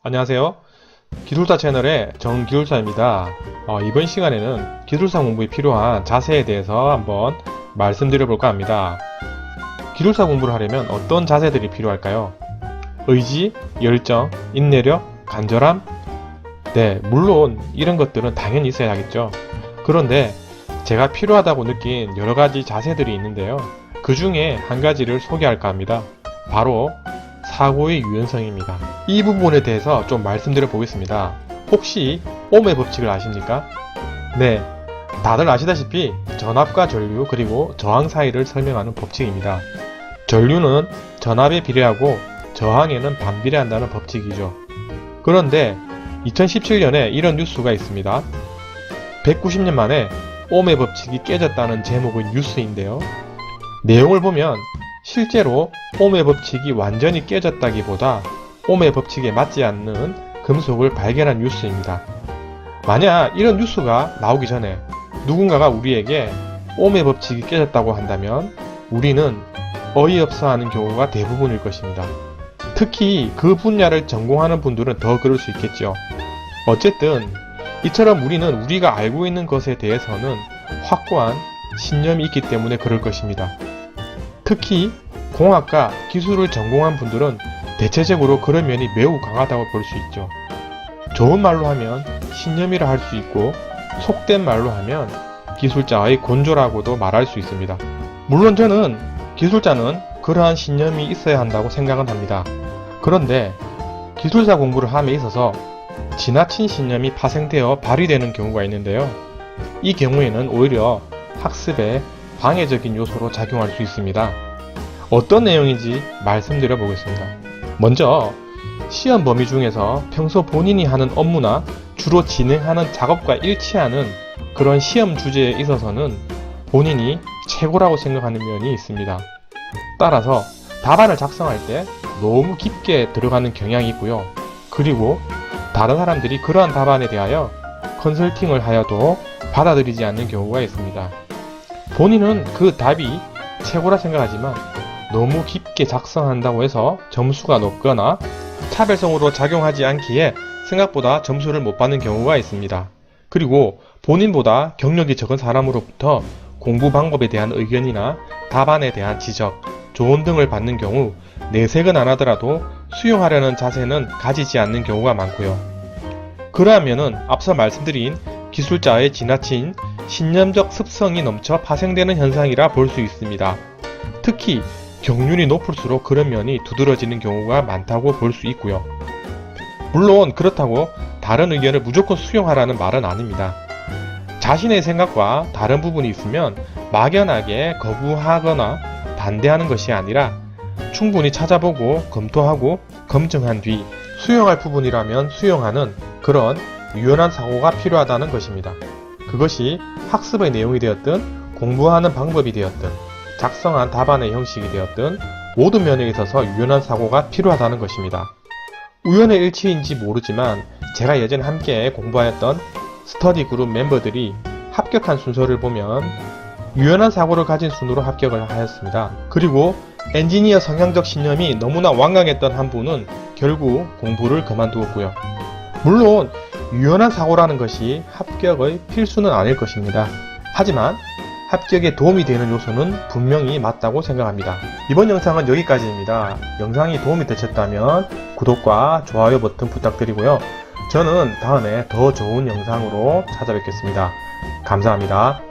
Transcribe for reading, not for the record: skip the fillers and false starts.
안녕하세요. 기술사 채널의 정기술사입니다. 이번 시간에는 기술사 공부에 필요한 자세에 대해서 한번 말씀드려 볼까 합니다. 기술사 공부를 하려면 어떤 자세들이 필요할까요? 의지, 열정, 인내력, 간절함? 네, 물론 이런 것들은 당연히 있어야 하겠죠. 그런데 제가 필요하다고 느낀 여러가지 자세들이 있는데요. 그 중에 한 가지를 소개할까 합니다. 바로 사고의 유연성입니다. 이 부분에 대해서 좀 말씀드려 보겠습니다. 혹시 옴의 법칙을 아십니까? 네, 다들 아시다시피 전압과 전류 그리고 저항 사이를 설명하는 법칙입니다. 전류는 전압에 비례하고 저항에는 반비례한다는 법칙이죠. 그런데 2017년에 이런 뉴스가 있습니다. 190년 만에 옴의 법칙이 깨졌다는 제목의 뉴스인데요. 내용을 보면 실제로 옴의 법칙이 완전히 깨졌다기보다 옴의 법칙에 맞지 않는 금속을 발견한 뉴스입니다. 만약 이런 뉴스가 나오기 전에 누군가가 우리에게 옴의 법칙이 깨졌다고 한다면 우리는 어이없어 하는 경우가 대부분일 것입니다. 특히 그 분야를 전공하는 분들은 더 그럴 수 있겠죠. 어쨌든 이처럼 우리는 우리가 알고 있는 것에 대해서는 확고한 신념이 있기 때문에 그럴 것입니다. 특히 공학과 기술을 전공한 분들은 대체적으로 그런 면이 매우 강하다고 볼 수 있죠. 좋은 말로 하면 신념이라 할 수 있고 속된 말로 하면 기술자의 곤조라고도 말할 수 있습니다. 물론 저는 기술자는 그러한 신념이 있어야 한다고 생각은 합니다. 그런데 기술사 공부를 함에 있어서 지나친 신념이 파생되어 발휘되는 경우가 있는데요. 이 경우에는 오히려 학습에 방해적인 요소로 작용할 수 있습니다. 어떤 내용인지 말씀드려 보겠습니다. 먼저 시험 범위 중에서 평소 본인이 하는 업무나 주로 진행하는 작업과 일치하는 그런 시험 주제에 있어서는 본인이 최고라고 생각하는 면이 있습니다. 따라서 답안을 작성할 때 너무 깊게 들어가는 경향이 있고요. 그리고 다른 사람들이 그러한 답안에 대하여 컨설팅을 하여도 받아들이지 않는 경우가 있습니다. 본인은 그 답이 최고라 생각하지만 너무 깊게 작성한다고 해서 점수가 높거나 차별성으로 작용하지 않기에 생각보다 점수를 못 받는 경우가 있습니다. 그리고 본인보다 경력이 적은 사람으로부터 공부 방법에 대한 의견이나 답안에 대한 지적, 조언 등을 받는 경우 내색은 안 하더라도 수용하려는 자세는 가지지 않는 경우가 많고요. 그러하면은 앞서 말씀드린 기술자의 지나친 신념적 습성이 넘쳐 파생되는 현상이라 볼 수 있습니다. 특히 경륜이 높을수록 그런 면이 두드러지는 경우가 많다고 볼 수 있고요. 물론 그렇다고 다른 의견을 무조건 수용하라는 말은 아닙니다. 자신의 생각과 다른 부분이 있으면 막연하게 거부하거나 반대하는 것이 아니라 충분히 찾아보고 검토하고 검증한 뒤 수용할 부분이라면 수용하는 그런 유연한 사고가 필요하다는 것입니다. 그것이 학습의 내용이 되었든 공부하는 방법이 되었든 작성한 답안의 형식이 되었든 모든 면에 있어서 유연한 사고가 필요하다는 것입니다. 우연의 일치인지 모르지만 제가 예전에 함께 공부하였던 스터디 그룹 멤버들이 합격한 순서를 보면 유연한 사고를 가진 순으로 합격을 하였습니다. 그리고 엔지니어 성향적 신념이 너무나 완강했던 한 분은 결국 공부를 그만두었고요. 물론 유연한 사고라는 것이 합격의 필수는 아닐 것입니다. 하지만 합격에 도움이 되는 요소는 분명히 맞다고 생각합니다. 이번 영상은 여기까지입니다. 영상이 도움이 되셨다면 구독과 좋아요 버튼 부탁드리고요. 저는 다음에 더 좋은 영상으로 찾아뵙겠습니다. 감사합니다.